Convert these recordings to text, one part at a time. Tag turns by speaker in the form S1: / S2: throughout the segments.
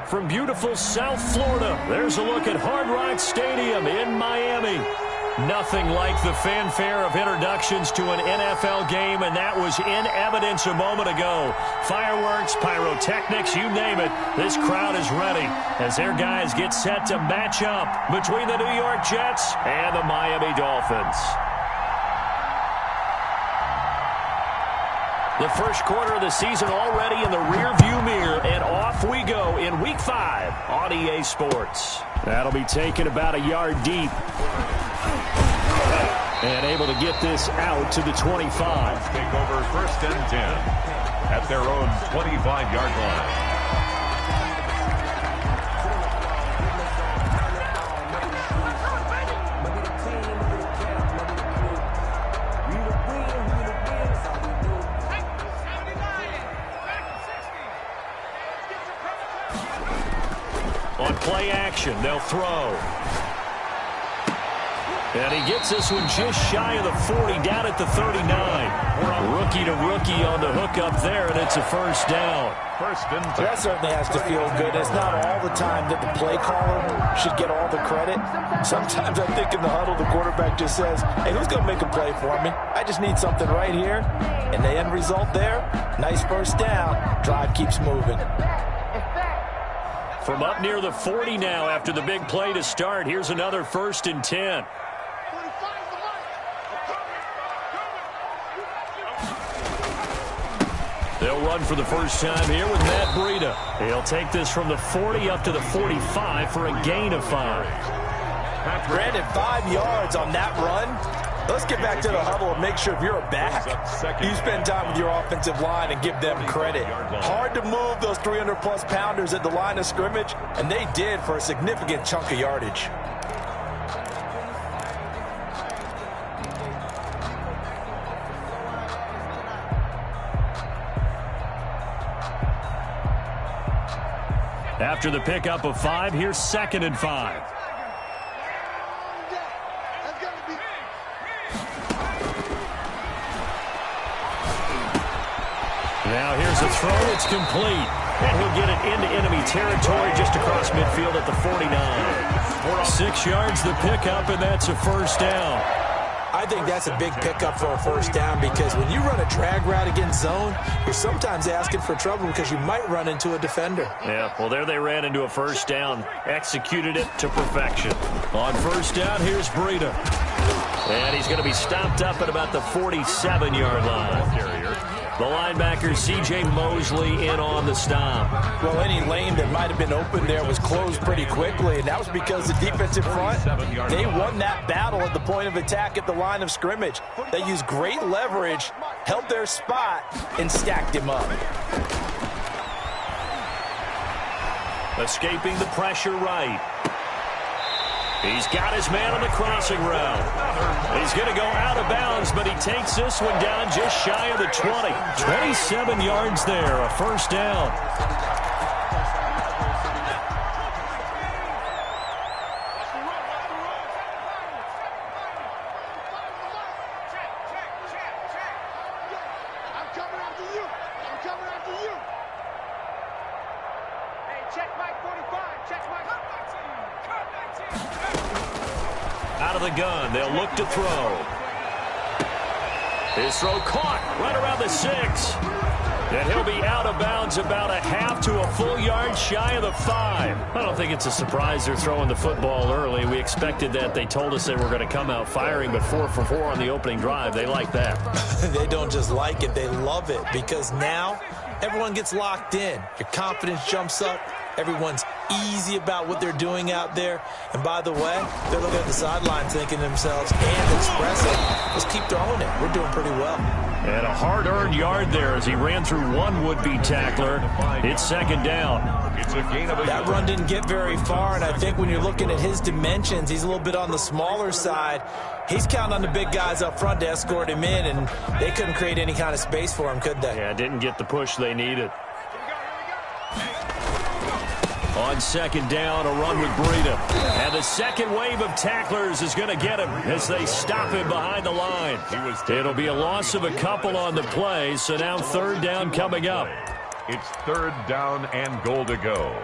S1: from beautiful South Florida, there's a look at Hard Rock Stadium in Miami. Nothing like the fanfare of introductions to an NFL game, and that was in evidence a moment ago. Fireworks, pyrotechnics, you name it. This crowd is ready as their guys get set to match up between the New York Jets and the Miami Dolphins. The first quarter of the season already in the rearview mirror, and off we go in Week 5 on EA Sports. That'll be taken about a yard deep. And able to get this out to the 25.
S2: Take over 1st and 10 at their own 25-yard line.
S1: On play action, they'll throw. And he gets this one just shy of the 40, down at the 39. Rookie to rookie on the hook up there, and it's a first down.
S2: First and 10.
S3: That certainly has to feel good. It's not all the time that the play caller should get all the credit. Sometimes I think in the huddle, the quarterback just says, hey, who's going to make a play for me? I just need something right here. And the end result there, nice first down. Drive keeps moving.
S1: From up near the 40 now after the big play to start, here's another 1st and 10. They'll run for the first time here with Matt Breida. He'll take this from the 40 up to the 45 for a gain of 5.
S3: Brandon, 5 yards on that run. Let's get back to the huddle and make sure if you're a back, you spend time with your offensive line and give them credit. Hard to move those 300-plus pounders at the line of scrimmage, and they did for a significant chunk of yardage.
S1: After the pickup of 5, here's 2nd and 5. Now here's a throw. It's complete. And he'll get it into enemy territory just across midfield at the 49. 6 yards the pickup, and that's a first down.
S3: I think that's a big pickup for a first down because when you run a drag route against zone, you're sometimes asking for trouble because you might run into a defender.
S1: Yeah, well, there they ran into a first down. Executed it to perfection. On first down, here's Breida. And he's going to be stopped up at about the 47-yard line. The linebacker, C.J. Mosley, in on the stop.
S3: Well, any lane that might have been open there was closed pretty quickly, and that was because the defensive front, they won that battle at the point of attack at the line of scrimmage. They used great leverage, held their spot, and stacked him up.
S1: Escaping the pressure right. He's got his man on the crossing route. He's going to go out of bounds, but he takes this one down just shy of the 20. 27 yards there, a first down.
S4: I'm coming after you. Hey, check Mike 45. Check Mike.
S1: Out of the gun, they'll look to throw. His throw caught right around the 6. And he'll be out of bounds about a half to a full yard shy of the 5. I don't think it's a surprise they're throwing the football early. We expected that. They told us they were going to come out firing, but 4 for 4 on the opening drive. They like that.
S3: They don't just like it, they love it, because now everyone gets locked in. Your confidence jumps up. Everyone's easy about what they're doing out there. And by the way, they're looking at the sideline thinking to themselves and expressing, let's keep throwing it. We're doing pretty well.
S1: And a hard-earned yard there as he ran through one would-be tackler. It's 2nd down.
S2: It's a gain of a
S3: That run didn't get very far, and I think when you're looking at his dimensions, he's a little bit on the smaller side. He's counting on the big guys up front to escort him in, and they couldn't create any kind of space for him, could they?
S1: Yeah, didn't get the push they needed. On 2nd down, a run with Breida. And the second wave of tacklers is going to get him as they stop him behind the line. It'll be a loss of a couple on the play, so now 3rd down coming up.
S2: It's 3rd down and goal to go.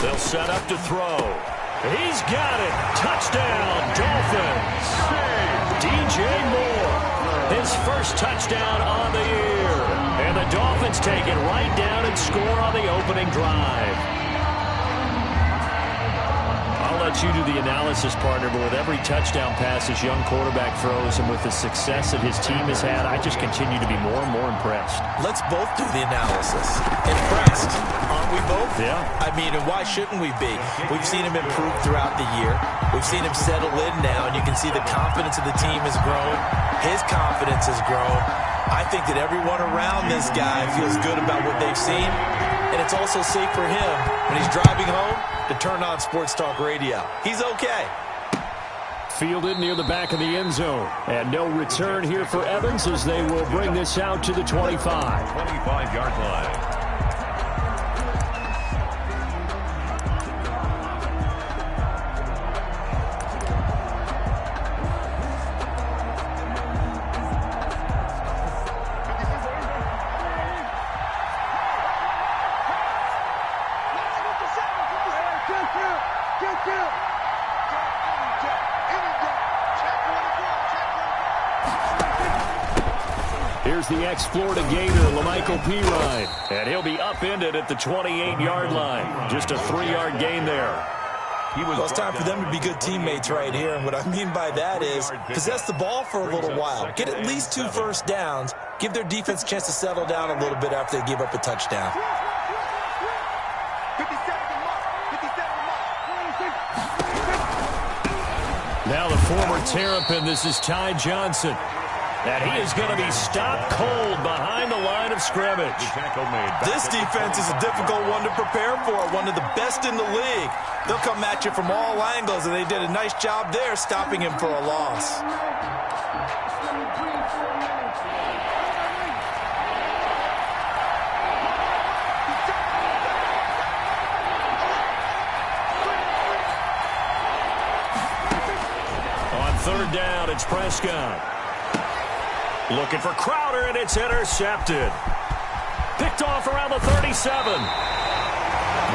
S1: They'll set up to throw. He's got it. Touchdown, Dolphins. DJ Moore, his first touchdown on the year. And the Dolphins take it right down and score on the opening drive. I'll let you do the analysis, partner, but with every touchdown pass this young quarterback throws and with the success that his team has had, I just continue to be more and more impressed.
S3: Let's both do the analysis. Impressed, aren't we both?
S1: Yeah.
S3: I mean, and why shouldn't we be? We've seen him improve throughout the year. We've seen him settle in now, and you can see the confidence of the team has grown. His confidence has grown. I think that everyone around this guy feels good about what they've seen, and it's also safe for him when he's driving home to turn on Sports Talk Radio. He's okay.
S1: Fielded near the back of the end zone. And no return here for Evans as they will bring this out to the 25.
S2: 25-yard line.
S1: Here's the ex-Florida Gator, LaMichael Pirine. And he'll be upended at the 28-yard line. Just a 3-yard gain there.
S3: Well, it's time for them to be good teammates right here. And what I mean by that is possess the ball for a little while. Get at least 2 first downs. Give their defense a chance to settle down a little bit after they give up a touchdown.
S1: Now the former Terrapin, this is Ty Johnson. And he is going to be stopped cold behind the line of scrimmage.
S3: This defense is a difficult one to prepare for, one of the best in the league. They'll come at you from all angles, and they did a nice job there stopping him for a loss.
S1: On third down, it's Prescott. Looking for Crowder, and it's intercepted. Picked off around the 37.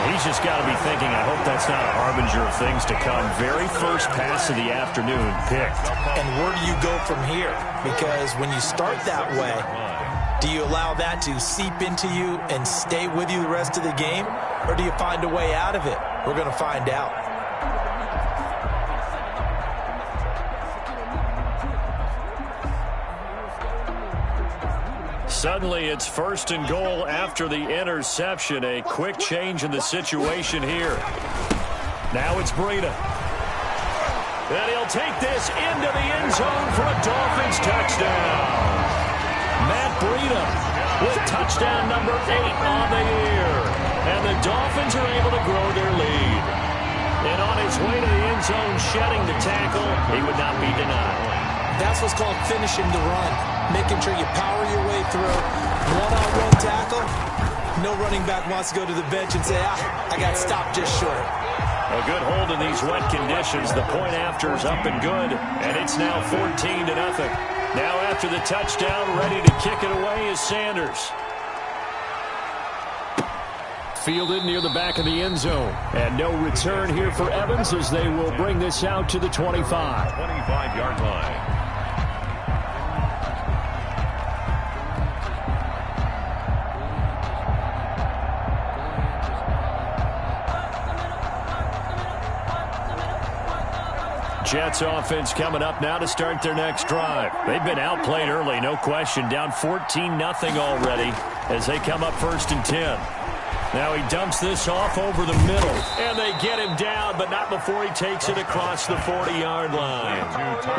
S1: He's just got to be thinking, I hope that's not a harbinger of things to come. Very first pass of the afternoon, picked.
S3: And where do you go from here? Because when you start that way, do you allow that to seep into you and stay with you the rest of the game? Or do you find a way out of it? We're going to find out.
S1: Suddenly, it's first and goal after the interception. A quick change in the situation here. Now it's Breida. And he'll take this into the end zone for a Dolphins touchdown. Matt Breida with touchdown number 8 on the year. And the Dolphins are able to grow their lead. And on his way to the end zone, shedding the tackle, he would not be denied.
S3: That's what's called finishing the run. Making sure you power your way through. One-on-one tackle. No running back wants to go to the bench and say, I got stopped just short.
S1: A good hold in these wet conditions. The point after is up and good. And it's now 14-0. Now after the touchdown, ready to kick it away is Sanders. Fielded near the back of the end zone. And no return here for Evans as they will bring this out to the 25.
S2: 25-yard line.
S1: Jets offense coming up now to start their next drive. They've been outplayed early, no question. Down 14-0 already as they come up 1st and 10. Now he dumps this off over the middle. And they get him down, but not before he takes it across the 40-yard line.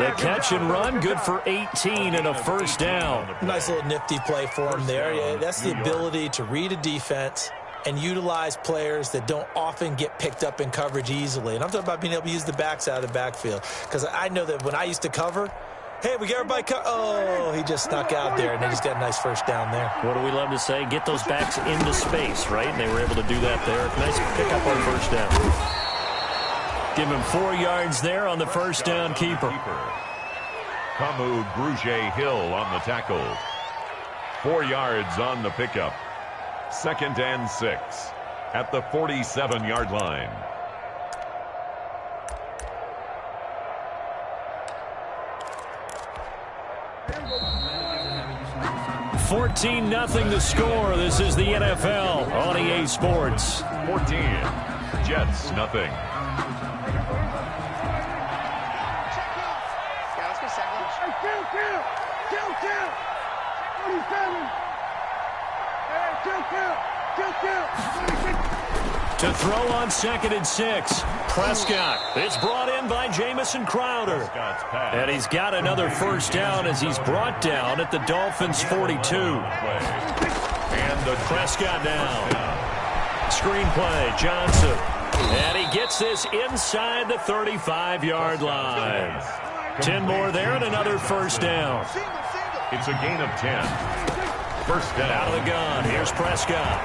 S1: The catch and run, good for 18 and a first down.
S3: Nice little nifty play for him there. Yeah, that's the ability to read a defense and utilize players that don't often get picked up in coverage easily. And I'm talking about being able to use the backs out of the backfield. Because I know that when I used to cover, hey, we got everybody oh, he just snuck out there, and they just got a nice first down there.
S1: What do we love to say? Get those backs into space, right? And they were able to do that there. Nice pick up on first down. Give him 4 yards there on the first down keeper.
S2: Kamu Grugier Hill on the tackle. 4 yards on the pickup. 2nd and 6 at the 47-yard line.
S1: 14-0 the score. This is the NFL on EA Sports.
S2: 14. Jets, nothing.
S1: To throw on 2nd and 6. Prescott. It's brought in by Jamison Crowder. And he's got another first down as he's brought down at the Dolphins' 42.
S2: And the
S1: Prescott now. Screenplay, Johnson. And he gets this inside the 35-yard line. 10 more there and another first down.
S2: It's a gain of 10. First down.
S1: Out of the gun. Here's Prescott.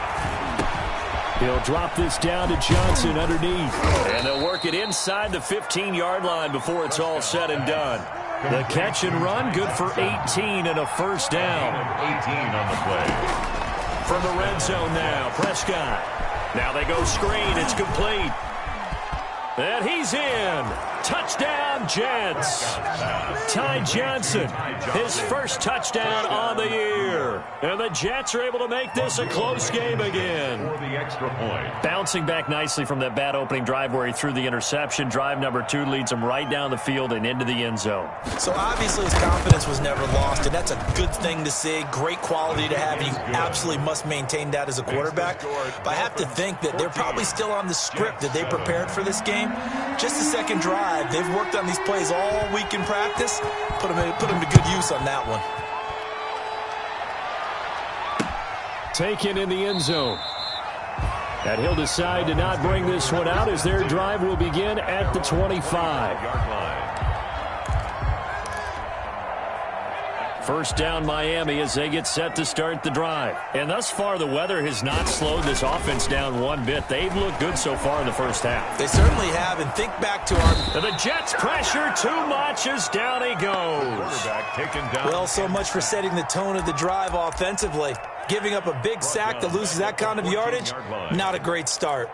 S1: He'll drop this down to Johnson underneath. And they'll work it inside the 15-yard line before it's all said and done. The catch and run, good for 18 and a first down.
S2: 18 on the play.
S1: From the red zone now, Prescott. Now they go screen. It's complete. And he's in. Touchdown, Jets. Ty Johnson, his first touchdown on the year. And the Jets are able to make this a close game again.
S2: For the extra point.
S1: Bouncing back nicely from that bad opening drive where he threw the interception. Drive number 2 leads him right down the field and into the end zone.
S3: So obviously his confidence was never lost, and that's a good thing to see. Great quality to have. You absolutely must maintain that as a quarterback. But I have to think that they're probably still on the script that they prepared for this game. Just the second drive. They've worked on these plays all week in practice. Put them to good use on that one.
S1: Taken in the end zone. And he'll decide to not bring this one out as their drive will begin at the 25-yard line. First down Miami as they get set to start the drive. And thus far, the weather has not slowed this offense down one bit. They've looked good so far in the first half.
S3: They certainly have, and think back to our...
S1: The Jets pressure too much as down he goes.
S2: Quarterback taken down.
S3: Well, so much for setting the tone of the drive offensively. Giving up a big sack that loses that kind of yardage, not a great start.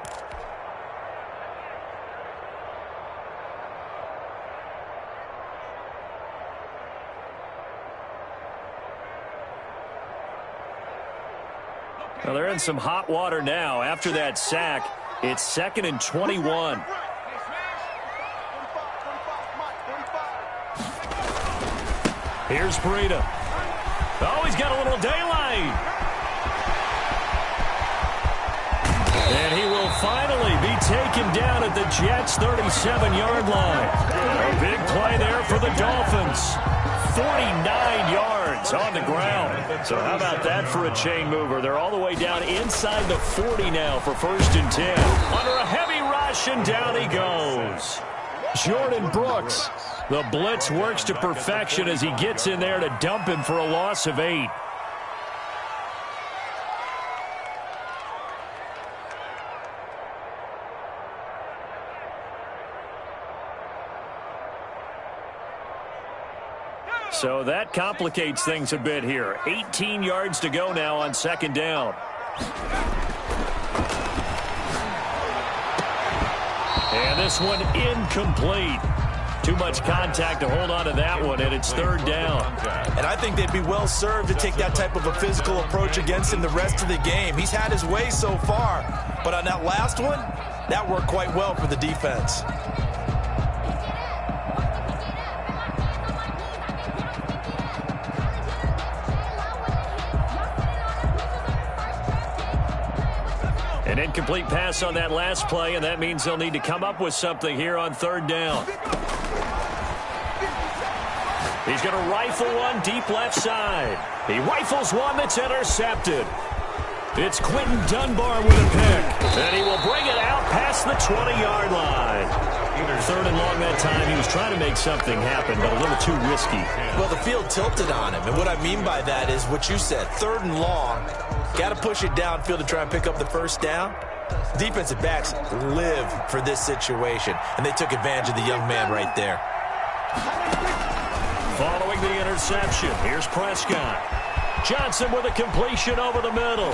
S1: Well, they're in some hot water now. After that sack, it's 2nd and 21. Here's Breida. Oh, he's got a little daylight. And he will finally be taken down at the Jets' 37-yard line. A big play there for the Dolphins. 49 yards on the ground. So how about that for a chain mover? They're all the way down inside the 40 now for 1st and 10. Under a heavy rush, and down he goes. Jordan Brooks. The blitz works to perfection as he gets in there to dump him for a loss of 8. So that complicates things a bit here. 18 yards to go now on 2nd down. And this one incomplete. Too much contact to hold on to that one, and it's 3rd down.
S3: And I think they'd be well served to take that type of a physical approach against him the rest of the game. He's had his way so far, but on that last one, that worked quite well for the defense.
S1: An incomplete pass on that last play, and that means they'll need to come up with something here on 3rd down. He's going to rifle one deep left side. He rifles one that's intercepted. It's Quentin Dunbar with a pick. And he will bring it out past the 20-yard line. 3rd and long that time. He was trying to make something happen, but a little too risky.
S3: Well, the field tilted on him, and what I mean by that is what you said. 3rd and long. Got to push it downfield to try and pick up the first down. Defensive backs live for this situation, and they took advantage of the young man right there.
S1: Following the interception, here's Prescott. Johnson with a completion over the middle.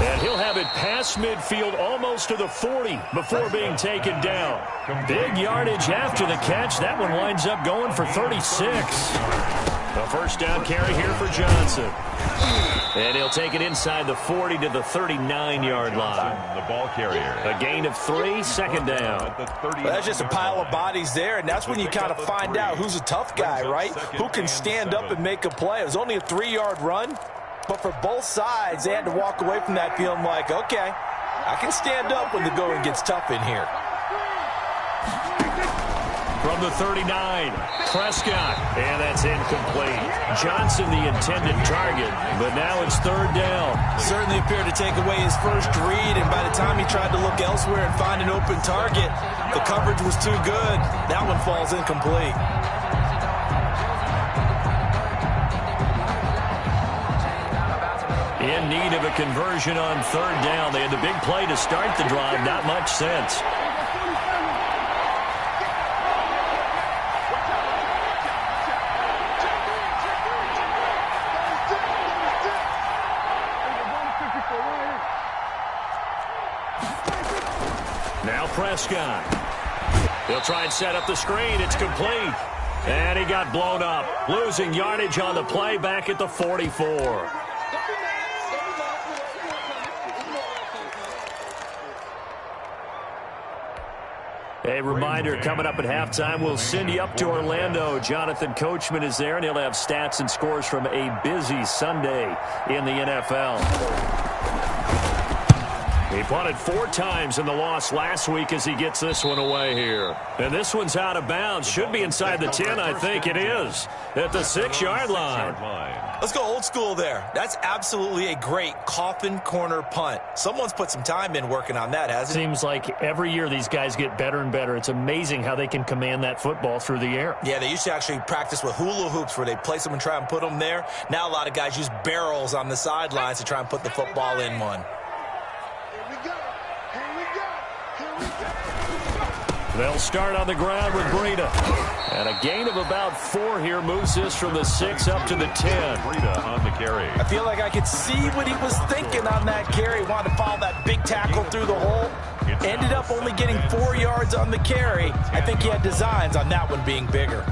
S1: And he'll have it past midfield almost to the 40 before being taken down. Big yardage after the catch. That one winds up going for 36. A first down carry here for Johnson. And he'll take it inside the 40 to the 39-yard line.
S2: The ball carrier.
S1: A gain of 3, second down.
S3: Well, that's just a pile of bodies there, and that's when you kind of find out who's a tough guy, right? Who can stand up and make a play. It was only a 3-yard run, but for both sides, they had to walk away from that feeling like, okay, I can stand up when the going gets tough in here.
S1: From the 39, Prescott, and that's incomplete. Johnson the intended target, but now it's third down.
S3: Certainly appeared to take away his first read, and by the time he tried to look elsewhere and find an open target, the coverage was too good. That one falls incomplete.
S1: In need of a conversion on third down. They had the big play to start the drive, not much sense. Now Prescott. He'll try and set up the screen. It's complete. And he got blown up. Losing yardage on the play back at the 44. A reminder, coming up at halftime, we'll send you up to Orlando. Jonathan Coachman is there, and he'll have stats and scores from a busy Sunday in the NFL. He punted 4 times in the loss last week as he gets this one away here. And this one's out of bounds. Should be inside the 10, I think it is, at the 6-yard line.
S3: Let's go old school there. That's absolutely a great coffin corner punt. Someone's put some time in working on that, hasn't it?
S1: Seems like every year these guys get better and better. It's amazing how they can command that football through the air.
S3: Yeah, they used to actually practice with hula hoops where they place them and try and put them there. Now a lot of guys use barrels on the sidelines to try and put the football in one.
S1: They'll start on the ground with Breida. And a gain of about 4 here moves this from the 6 up to the 10.
S2: Breida on the carry.
S3: I feel like I could see what he was thinking on that carry. Wanted to follow that big tackle through the hole. Ended up only getting 4 yards on the carry. I think he had designs on that one being bigger.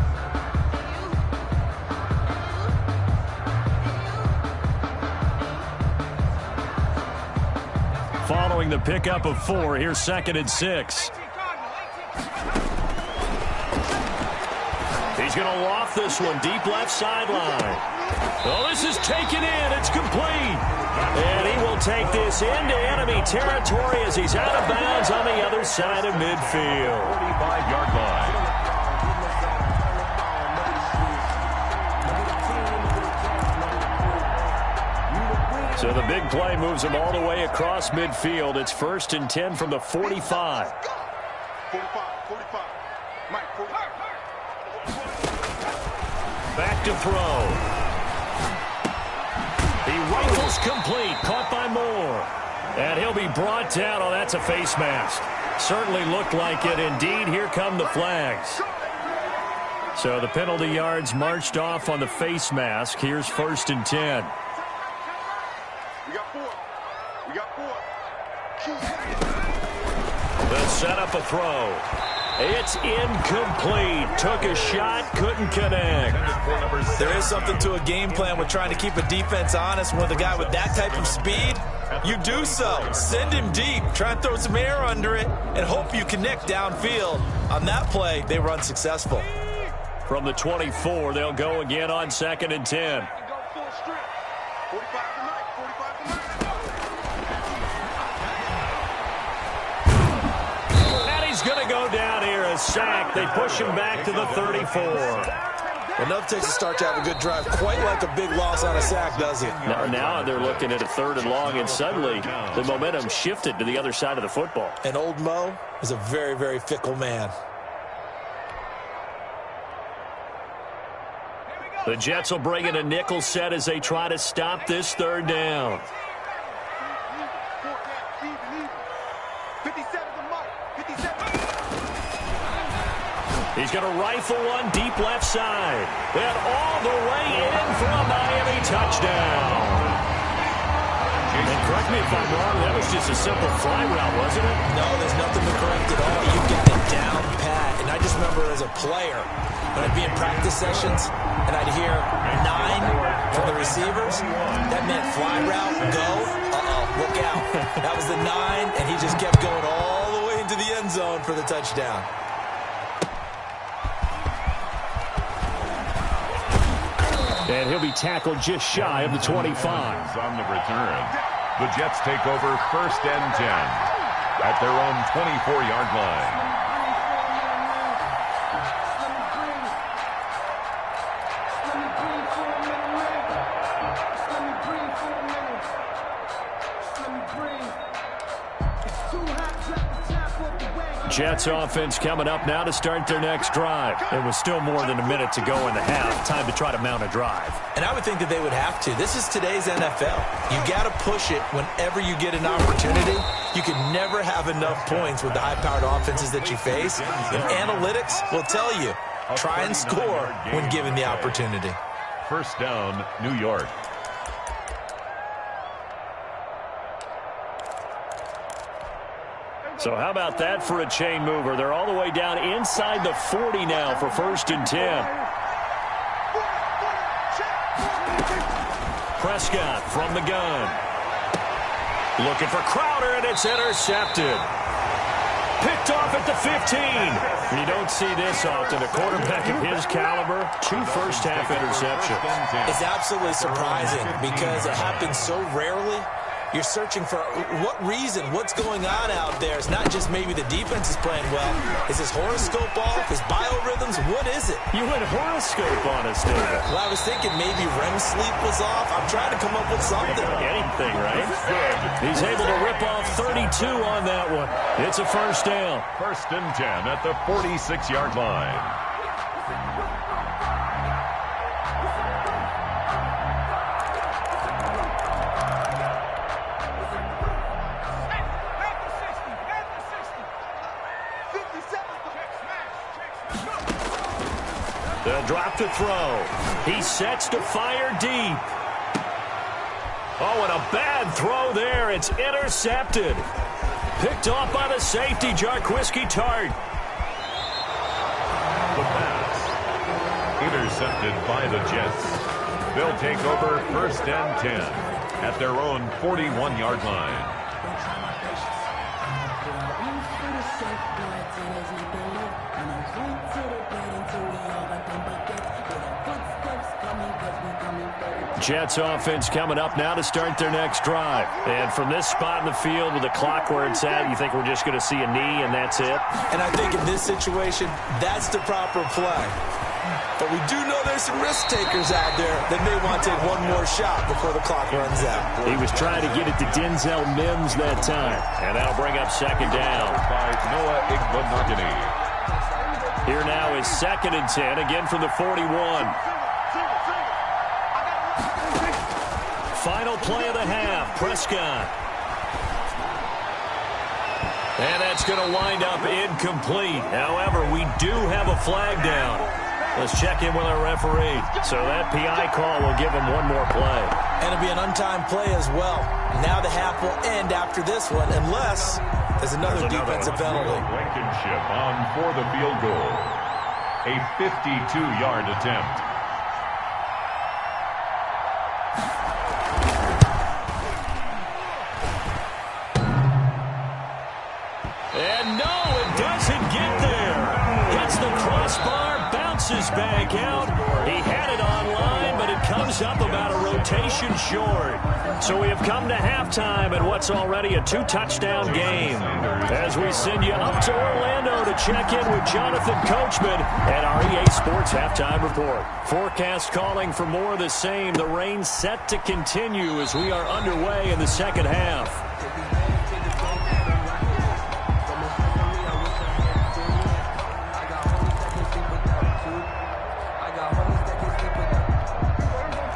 S1: Following the pickup of 4, here's 2nd and 6. He's going to loft this one deep left sideline. Oh, this is taken in. It's complete. And he will take this into enemy territory as he's out of bounds on the other side of midfield.
S2: 45-yard line.
S1: So the big play moves him all the way across midfield. It's 1st and 10 from the 45.
S4: 45. Mike, 45.
S1: Back to throw. He rifles complete. Caught by Moore. And he'll be brought down. Oh, that's a face mask. Certainly looked like it. Indeed, here come the flags. So the penalty yards marched off on the face mask. Here's 1st and 10.
S4: We got 4.
S1: Let's set up a throw. It's incomplete. Took a shot, couldn't connect.
S3: There is something to a game plan with trying to keep a defense honest. With a guy with that type of speed, you do so. Send him deep. Try and throw some air under it and hope you connect downfield. On that play, they were unsuccessful.
S1: From the 24, they'll go again on 2nd and 10. Going to go down here, a sack. They push him back to the 34.
S3: Enough takes a start to have a good drive. Quite like a big loss on a sack, does it?
S1: Now they're looking at a 3rd and long, and suddenly the momentum shifted to the other side of the football.
S3: And old Mo is a very, very fickle man.
S1: The Jets will bring in a nickel set as they try to stop this 3rd down.
S4: 57 to Mike. 57.
S1: He's going to rifle one deep left side. And all the way in for a Miami touchdown. And correct me if I'm wrong, that was just a simple fly route, wasn't it?
S3: No, there's nothing to correct at all. You got it down pat. And I just remember as a player, when I'd be in practice sessions and I'd hear 9 from the receivers, that meant fly route, go, look out. That was the 9, and he just kept going all the way into the end zone for the touchdown.
S1: And he'll be tackled just shy of the 25.
S2: On the return, the Jets take over 1st and 10 at their own 24-yard line.
S1: Jets offense coming up now to start their next drive. It was still more than a minute to go in the half. Time to try to mount a drive.
S3: And I would think that they would have to. This is today's NFL. You got to push it whenever you get an opportunity. You can never have enough points with the high-powered offenses that you face. And analytics will tell you, try and score when given the opportunity.
S2: 1st down, New York.
S1: So how about that for a chain mover? They're all the way down inside the 40 now for 1st and 10. Prescott from the gun. Looking for Crowder, and it's intercepted. Picked off at the 15. You don't see this often. A quarterback of his caliber, 2 first-half interceptions.
S3: It's absolutely surprising because it happens so rarely. You're searching for what reason, what's going on out there. It's not just maybe the defense is playing well. Is his horoscope off? His biorhythms? What is it?
S1: You went horoscope on us, David.
S3: Well, I was thinking maybe REM sleep was off. I'm trying to come up with something.
S1: Anything, right? He's able to rip off 32 on that one. It's a 1st down.
S2: 1st and 10 at the 46-yard line.
S1: They'll drop to throw. He sets to fire deep. Oh, and a bad throw there. It's intercepted. Picked off by the safety, Jarquiski Tart.
S2: The pass intercepted by the Jets. They'll take over 1st and 10 at their own 41-yard line.
S1: Jets offense coming up now to start their next drive. And from this spot in the field with the clock where it's at, you think we're just going to see a knee and that's it?
S3: And I think in this situation, that's the proper play. But we do know there's some risk takers out there that may want to take one more shot before the clock runs out.
S1: He was trying to get it to Denzel Mims that time. And that'll bring up 2nd down.
S2: By Noah Igbenogany.
S1: Here now is 2nd and 10, again from the 41. Final play of the half, Prescott. And that's going to wind up incomplete. However, we do have a flag down. Let's check in with our referee. So that PI call will give him one more play.
S3: And it'll be an untimed play as well. Now the half will end after this one, unless there's another defensive penalty.
S2: Blankenship on for the field goal. A 52-yard attempt.
S1: And no, it doesn't get there. Hits the crossbar, bounces back out. He had it online, but it comes up about a rotation short. So we have come to halftime in what's already a 2-touchdown game. As we send you up to Orlando to check in with Jonathan Coachman at our EA Sports Halftime Report. Forecast calling for more of the same. The rain set to continue as we are underway in the 2nd half.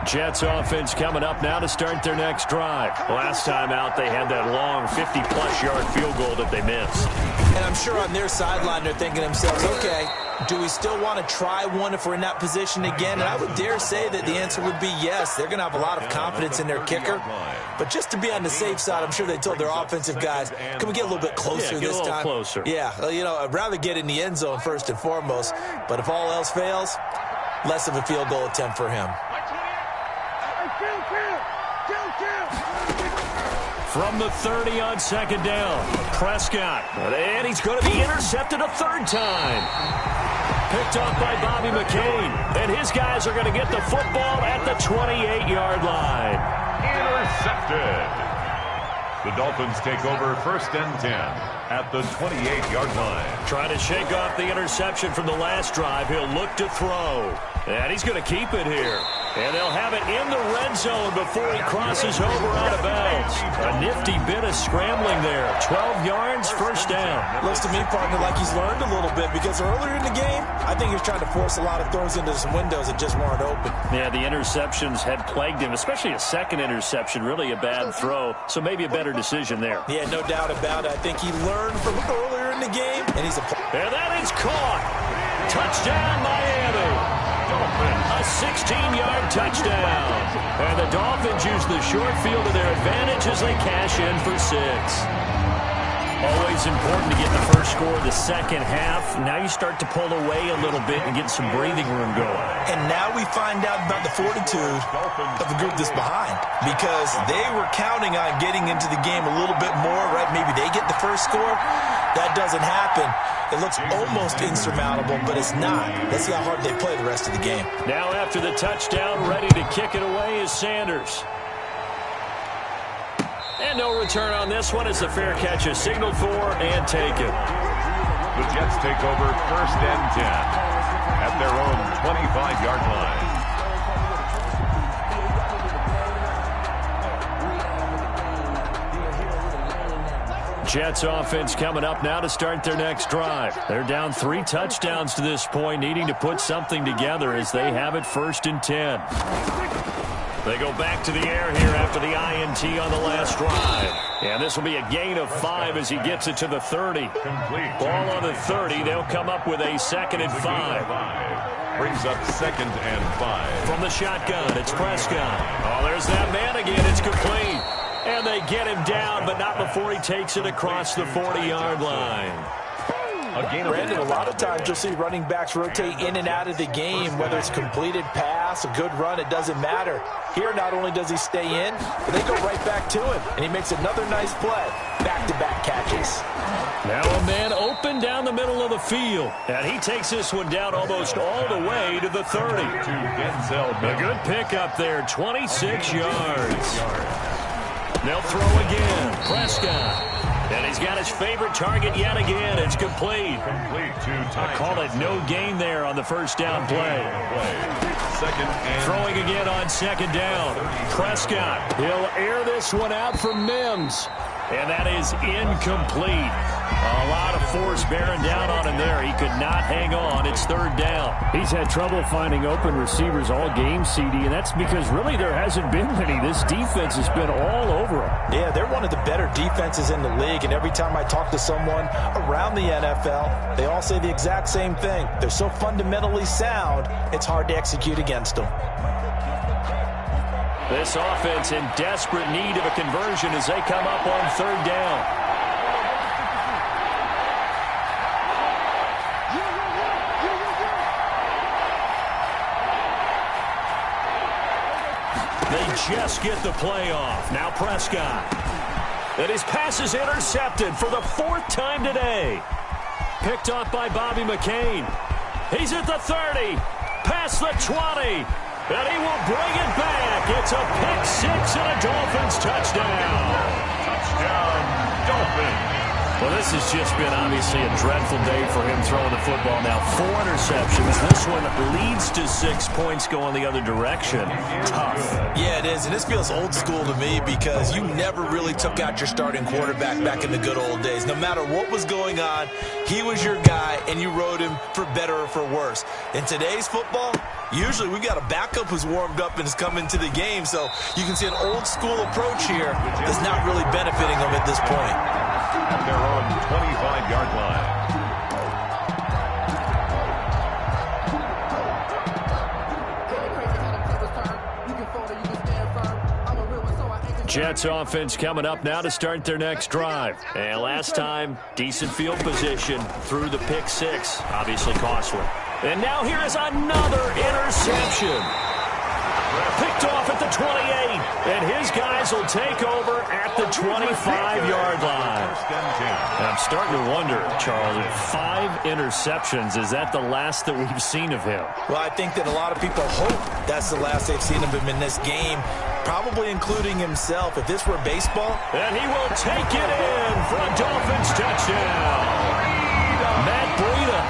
S1: Jets offense coming up now to start their next drive. Last time out, they had that long 50-plus yard field goal that they missed.
S3: And I'm sure on their sideline they're thinking to themselves, okay, do we still want to try one if we're in that position again? And I would dare say that the answer would be yes. They're going to have a lot of confidence in their kicker. But just to be on the safe side, I'm sure they told their offensive guys, can we get a little bit closer this time?
S1: Closer.
S3: Yeah, you know, I'd rather get in the end zone first and foremost. But if all else fails, less of a field goal attempt for him.
S1: From the 30 on second down, Prescott. And he's going to be intercepted a third time. Picked off by Bobby McCain. And his guys are going to get the football at the 28-yard line.
S2: Intercepted. The Dolphins take over first and 10 at the 28-yard line.
S1: Trying to shake off the interception from the last drive. He'll look to throw. And he's going to keep it here. And they'll have it in the red zone before he crosses over out of bounds. A nifty bit of scrambling there. 12 yards, first down.
S3: Looks to me, partner, like he's learned a little bit because earlier in the game, I think he was trying to force a lot of throws into some windows that just weren't open.
S1: Yeah, the interceptions had plagued him, especially a second interception, really a bad throw. So maybe a better decision there.
S3: Yeah, no doubt about it. I think he learned from earlier in the game, and he's a...
S1: And that is caught. Touchdown, Miami. A 16-yard touchdown. And the Dolphins use the short field to their advantage as they cash in for 6. Always important to get the first score of the second half. Now you start to pull away a little bit and get some breathing room going.
S3: And now we find out about the fortitude of the group that's behind, because they were counting on getting into the game a little bit more, right? Maybe they get the first score. That doesn't happen. It looks almost insurmountable, but it's not. Let's see how hard they play the rest of the game.
S1: Now after the touchdown, ready to kick it away is Sanders. And no return on this one as the fair catch is signaled for and taken.
S2: The Jets take over first and 10 at their own 25-yard line.
S1: Jets offense coming up now to start their next drive. They're down 3 touchdowns to this point, needing to put something together as they have it first and 10. They go back to the air here after the INT on the last drive. And this will be a gain of 5 as he gets it to the 30.
S2: Complete.
S1: Ball on the 30. They'll come up with a 2nd and 5.
S2: Brings up 2nd and 5.
S1: From the shotgun, it's Prescott. Oh, there's that man again. It's complete. And they get him down, but not before he takes it across the 40-yard line.
S3: Brandon, a lot of times you'll see running backs rotate in and out of the game, whether it's completed pass, a good run, it doesn't matter. Here, not only does he stay in, but they go right back to him, and he makes another nice play. Back-to-back catches.
S1: Now a man open down the middle of the field, and he takes this one down almost all the way to the 30. A good pickup there, 26 yards. They'll throw again. Prescott. And he's got his favorite target yet again. It's complete. I call it no gain there on the first down play. Throwing again on second down. Prescott. He'll air this one out for Mims. And that is incomplete. A lot of force bearing down on him there. He could not hang on. It's third down. He's had trouble finding open receivers all game, CD, and that's because really there hasn't been many. This defense has been all over him.
S3: Yeah, they're one of the better defenses in the league, and every time I talk to someone around the NFL, they all say the exact same thing. They're so fundamentally sound, it's hard to execute against them.
S1: This offense in desperate need of a conversion as they come up on third down. They just get the play off. Now Prescott. And his pass is intercepted for the 4th time today. Picked off by Bobby McCain. He's at the 30. Past the 20. And he will bring it back. It's a pick 6 and a Dolphins touchdown.
S2: Touchdown, Dolphins.
S1: Well, this has just been obviously a dreadful day for him throwing the football. Now 4 interceptions. This one leads to 6 points going the other direction. Tough.
S3: Yeah, it is. And this feels old school to me because you never really took out your starting quarterback back in the good old days. No matter what was going on, he was your guy, and you rode him for better or for worse. In today's football, usually we got a backup who's warmed up and is coming to the game. So you can see an old school approach here is not really benefiting them at this point.
S2: At their own 25-yard line.
S1: Jets offense coming up now to start their next drive. And last time, decent field position through the pick 6. Obviously costly. And now here is another interception. Picked off at the 28. And his guys will take over at the 25-yard line. And I'm starting to wonder, Charles, 5 interceptions, is that the last that we've seen of him?
S3: Well, I think that a lot of people hope that's the last they've seen of him in this game, probably including himself. If this were baseball.
S1: And he will take it in for a Dolphins touchdown. Matt Breida,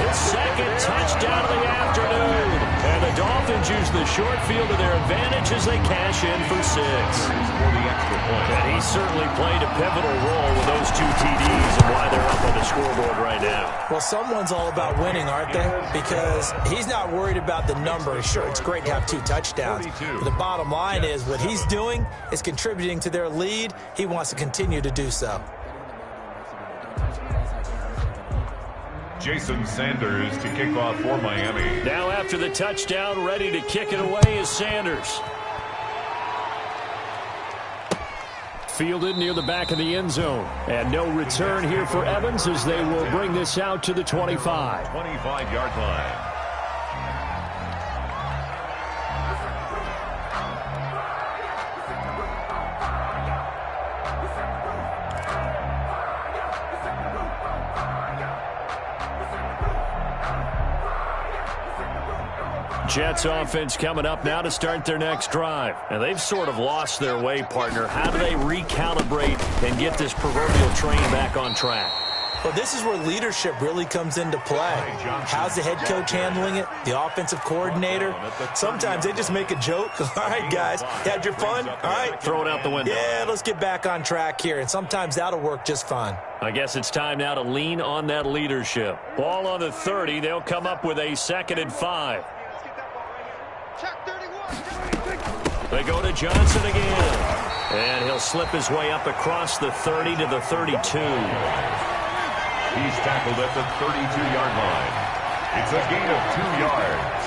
S1: his second touchdown of the afternoon. And the Dolphins use the short field to their advantage as they cash in for 6. And he certainly played a pivotal role with those 2 TDs and why they're up on the scoreboard right now.
S3: Well, someone's all about winning, aren't they? Because he's not worried about the number. Sure, it's great to have 2 touchdowns. But the bottom line is what he's doing is contributing to their lead. He wants to continue to do so.
S2: Jason Sanders to kick off for Miami.
S1: Now after the touchdown, ready to kick it away is Sanders. Fielded near the back of the end zone. And no return here for Evans as they will bring this out to the 25.
S2: 25-yard line.
S1: Jets offense coming up now to start their next drive. And they've sort of lost their way, partner. How do they recalibrate and get this proverbial train back on track?
S3: Well, this is where leadership really comes into play. How's the head coach handling it? The offensive coordinator? Sometimes they just make a joke. All right, guys, had your fun? All right.
S1: Throw it out the window.
S3: Yeah, let's get back on track here. And sometimes that'll work just fine.
S1: I guess it's time now to lean on that leadership. Ball on the 30. They'll come up with a 2nd and 5. They go to Johnson again. And he'll slip his way up across the 30 to the 32.
S2: He's tackled at the 32-yard line. It's a gain of 2 yards.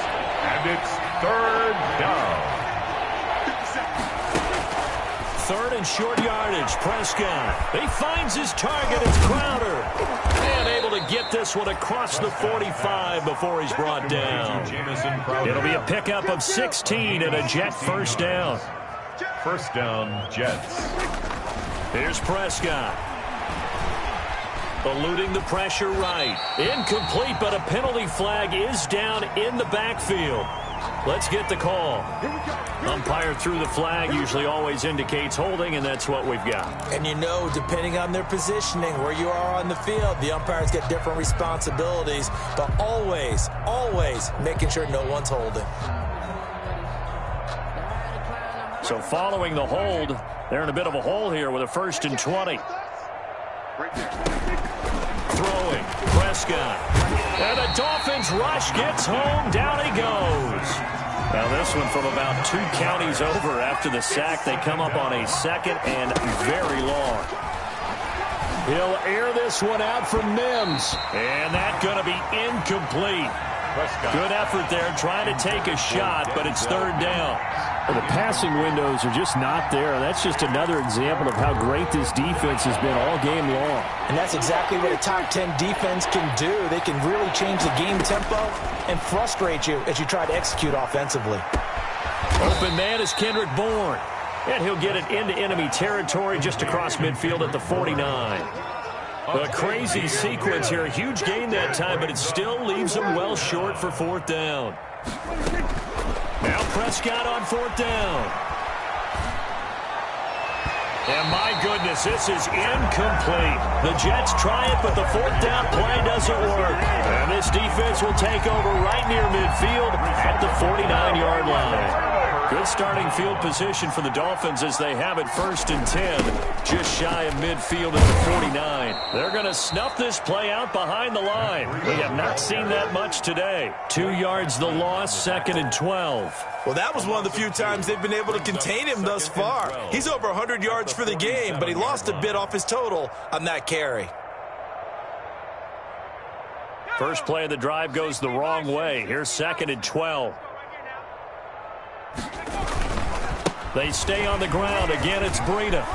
S2: And it's 3rd down.
S1: 3rd and short yardage. Prescott. He finds his target. It's Crowder. And able to get this one across the 45 before he's brought down. It'll be a pickup of 16 and a Jet first down.
S2: First down, Jets.
S1: Here's Prescott. Eluding the pressure right. Incomplete, but a penalty flag is down in the backfield. Let's get the call. Umpire threw the flag, usually always indicates holding, and that's what we've got.
S3: And you know, depending on their positioning, where you are on the field, the umpires get different responsibilities, but always, always making sure no one's holding.
S1: So following the hold, they're in a bit of a hole here with a 1st and 20. Throwing, Prescott. And the Dolphins rush gets home. Down he goes. Now this one from about 2 counties over after the sack. They come up on a 2nd and very long. He'll air this one out for Mims. And that's going to be incomplete. Good effort there trying to take a shot, but it's 3rd down. Well, the passing windows are just not there. That's just another example of how great this defense has been all game long.
S3: And that's exactly what a top 10 defense can do. They can really change the game tempo and frustrate you as you try to execute offensively.
S1: Open man is Kendrick Bourne. And he'll get it into enemy territory just across midfield at the 49. A crazy sequence here. A huge gain that time, but it still leaves them well short for 4th down. Now Prescott on 4th down. And my goodness, this is incomplete. The Jets try it, but the fourth down play doesn't work. And this defense will take over right near midfield at the 49-yard line. Good starting field position for the Dolphins as they have it 1st and 10, just shy of midfield at the 49. They're going to snuff this play out behind the line. We have not seen that much today. 2 yards the loss, 2nd and 12.
S3: Well, that was one of the few times they've been able to contain him thus far. He's over 100 yards for the game, but he lost a bit off his total on that carry.
S1: First play of the drive goes the wrong way. Here's 2nd and 12. They stay on the ground. Again, it's Breida.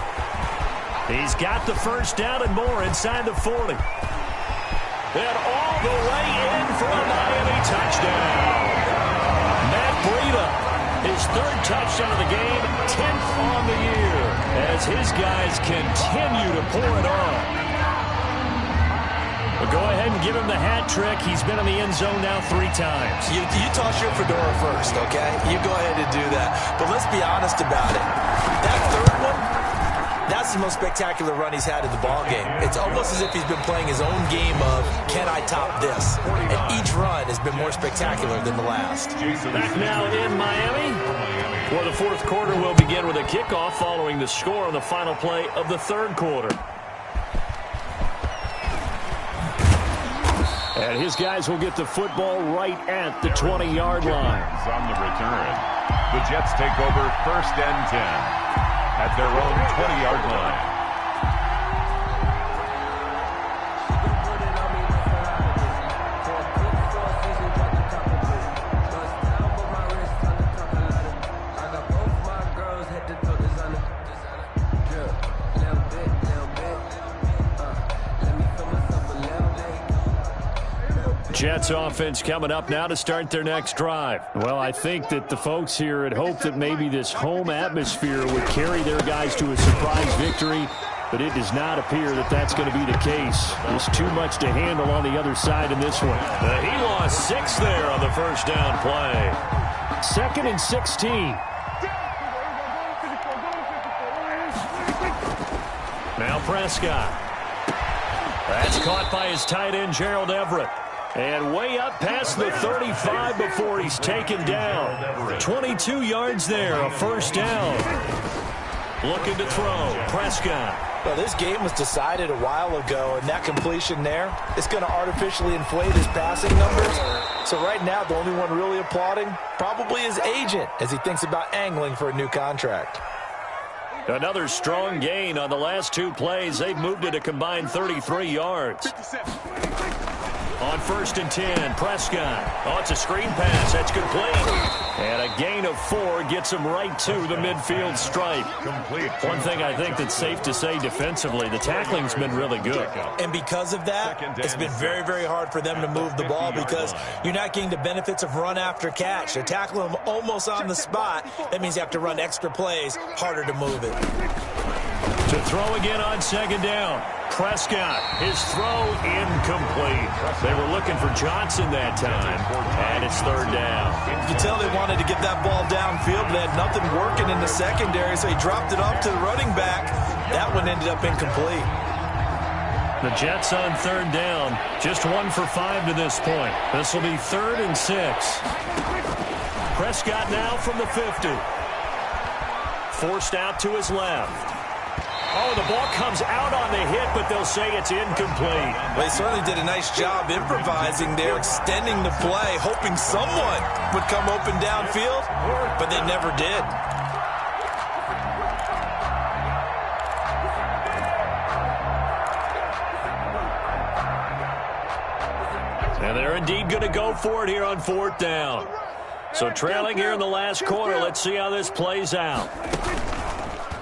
S1: He's got the first down and more inside the 40. And all the way in for a Miami touchdown. Matt Breida, his 3rd touchdown of the game, 10th on the year, as his guys continue to pour it on. But go ahead and give him the hat trick. He's been in the end zone now 3 times.
S3: You toss your fedora first, okay? You go ahead and do that. But let's be honest about it. That 3rd one, that's the most spectacular run he's had in the ballgame. It's almost as if he's been playing his own game of, can I top this? And each run has been more spectacular than the last.
S1: Back now in Miami. For the 4th quarter, we'll begin with a kickoff following the score on the final play of the 3rd quarter. And his guys will get the football right at the 20-yard line.
S2: On the return, the Jets take over 1st and 10 at their own 20-yard line.
S1: Jets offense coming up now to start their next drive. Well, I think that the folks here had hoped that maybe this home atmosphere would carry their guys to a surprise victory, but it does not appear that that's going to be the case. There's too much to handle on the other side in this one.
S2: He lost 6 there on the first down play.
S1: 2nd and 16. Now Prescott. That's caught by his tight end, Gerald Everett. And way up past the 35 before he's taken down. 22 yards there, a first down. Looking to throw, Prescott.
S3: Well, this game was decided a while ago, and that completion there is going to artificially inflate his passing numbers. So right now, the only one really applauding probably his agent as he thinks about angling for a new contract.
S1: Another strong gain on the last 2 plays. They've moved it a combined 33 yards. On 1st and 10, Prescott. Oh, it's a screen pass. That's complete. And a gain of 4 gets him right to the midfield stripe. One thing I think that's safe to say defensively, the tackling's been really good.
S3: And because of that, it's been very, very hard for them to move the ball because you're not getting the benefits of run after catch. They're tackling them almost on the spot. That means you have to run extra plays, harder to move it.
S1: To throw again on 2nd down. Prescott, his throw incomplete. They were looking for Johnson that time, and it's 3rd down.
S3: You can tell they wanted to get that ball downfield, but they had nothing working in the secondary, so he dropped it off to the running back. That one ended up incomplete.
S1: The Jets on 3rd down, just 1 for 5 to this point. This will be 3rd and 6. Prescott now from the 50. Forced out to his left. Oh, the ball comes out on the hit, but they'll say it's incomplete.
S3: Well, they certainly did a nice job improvising there, extending the play, hoping someone would come open downfield, but they never did.
S1: And they're indeed going to go for it here on 4th down. So trailing here in the last quarter, let's see how this plays out.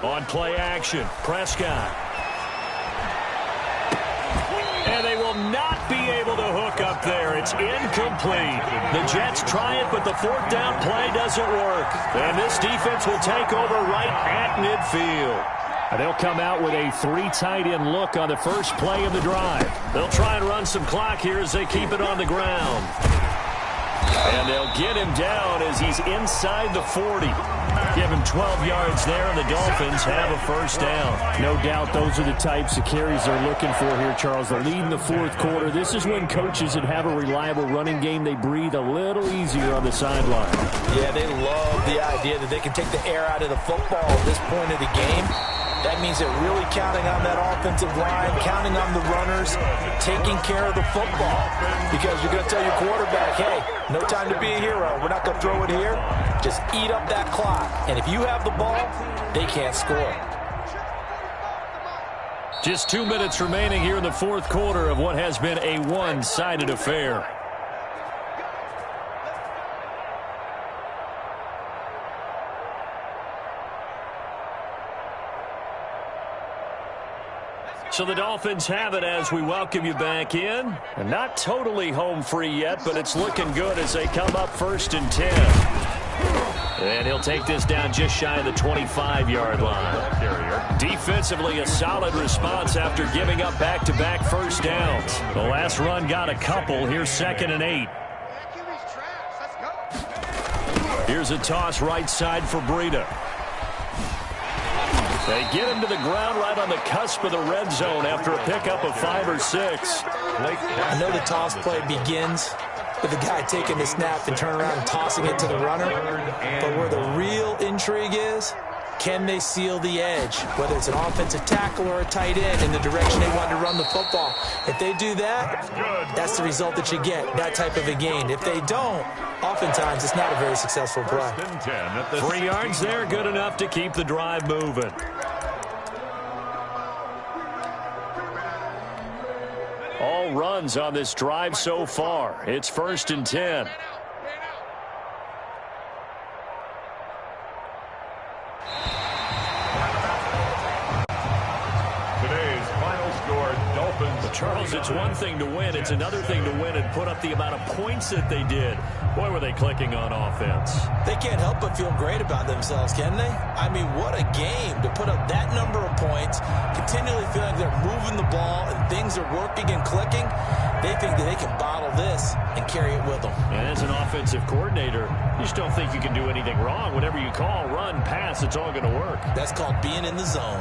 S1: On play action, Prescott. And they will not be able to hook up there. It's incomplete. The Jets try it, but the 4th down play doesn't work. And this defense will take over right at midfield. And they'll come out with a 3 tight end look on the first play of the drive. They'll try and run some clock here as they keep it on the ground. And they'll get him down as he's inside the 40. Give him 12 yards there, and the Dolphins have a first down.
S5: No doubt those are the types of carries they're looking for here, Charles. The lead in the fourth quarter. This is when coaches that have a reliable running game, they breathe a little easier on the sideline.
S3: Yeah, they love the idea that they can take the air out of the football at this point of the game. That means they're really counting on that offensive line, counting on the runners, taking care of the football. Because you're going to tell your quarterback, hey, no time to be a hero. We're not going to throw it here. Just eat up that clock. And if you have the ball, they can't score.
S1: Just 2 minutes remaining here in the fourth quarter of what has been a one-sided affair. So the Dolphins have it as we welcome you back in. And not totally home free yet, but it's looking good as they come up 1st and 10. And he'll take this down just shy of the 25-yard line. Defensively, a solid response after giving up back-to-back first downs. The last run got a couple. Here's 2nd and 8. Here's a toss right side for Breida. They get him to the ground right on the cusp of the red zone after a pickup of 5 or 6.
S3: I know the toss play begins with the guy taking the snap and turning around and tossing it to the runner. But where the real intrigue is, can they seal the edge? Whether it's an offensive tackle or a tight end in the direction they want to run the football. If they do that, that's the result that you get, that type of a gain. If they don't, oftentimes it's not a very successful play.
S1: 3 yards there, good enough to keep the drive moving. All runs on this drive so far. It's 1st and 10.
S2: Today's final score, Dolphins.
S1: Charles, it's one thing to win. It's another thing to win and put up the amount of points that they did. Boy, were they clicking on offense.
S3: They can't help but feel great about themselves, can they? I mean, what a game to put up that number of points, continually feeling they're moving the ball and things are working and clicking. They think that they can bottle this and carry it with them.
S1: And as an offensive coordinator, you just don't think you can do anything wrong. Whatever you call, run, pass, it's all going to work.
S3: That's called being in the zone.